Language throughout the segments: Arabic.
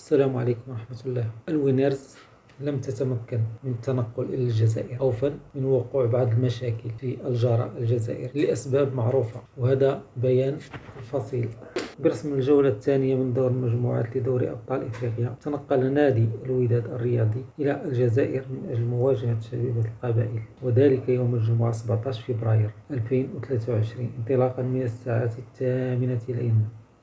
السلام عليكم ورحمة الله. الوينرز لم تتمكن من التنقل إلى الجزائر خوفا من وقوع بعض المشاكل في الجارة الجزائر لأسباب معروفة، وهذا بيان فصيل. برسم الجولة الثانية من دور المجموعات لدوري أبطال إفريقيا، تنقل نادي الوداد الرياضي إلى الجزائر من أجل مواجهة شبيبة القبائل، وذلك يوم الجمعة 17 فبراير 2023 انطلاقا من الساعة 8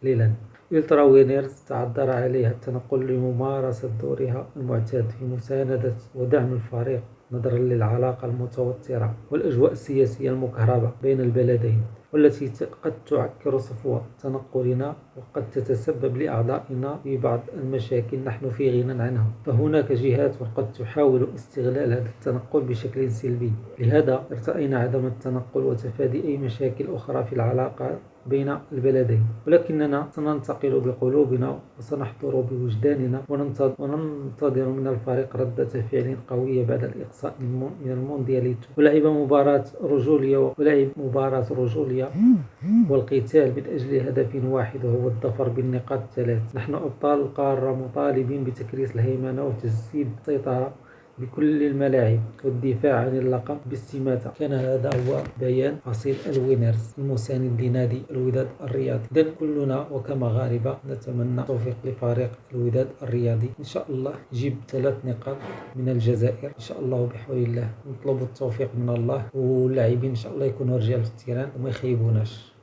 ليلا. إلترا وينرز تعذر عليها التنقل لممارسة دورها المعتاد في مساندة ودعم الفريق نظرا للعلاقة المتوترة والأجواء السياسية المكهربة بين البلدين، والتي قد تعكر صفو تنقلنا وقد تتسبب لأعضائنا في بعض المشاكل نحن في غنى عنها. فهناك جهات قد تحاول استغلال هذا التنقل بشكل سلبي، لهذا ارتأينا عدم التنقل وتفادي أي مشاكل أخرى في العلاقة بين البلدين، ولكننا سننتقل بقلوبنا وسنحضر بوجداننا وننتظر من الفريق ردة فعل قوية بعد الإقصاء من الموندياليتو، ولعب مباراة رجولية والقتال من أجل هدف واحد وهو الظفر بالنقاط الثلاث. نحن أبطال القارة مطالبين بتكريس الهيمنة وتجسيد السيطرة بكل الملاعب والدفاع عن اللقب باستماتة. كان هذا هو بيان فصيل الوينرز المساند لنادي الوداد الرياضي. إذن كلنا وكمغاربة نتمنى التوفيق لفريق الوداد الرياضي، إن شاء الله يجيب 3 نقاط من الجزائر إن شاء الله، وبحول الله نطلب التوفيق من الله، واللاعبين إن شاء الله يكونوا رجال في التيران وما يخيبوناش.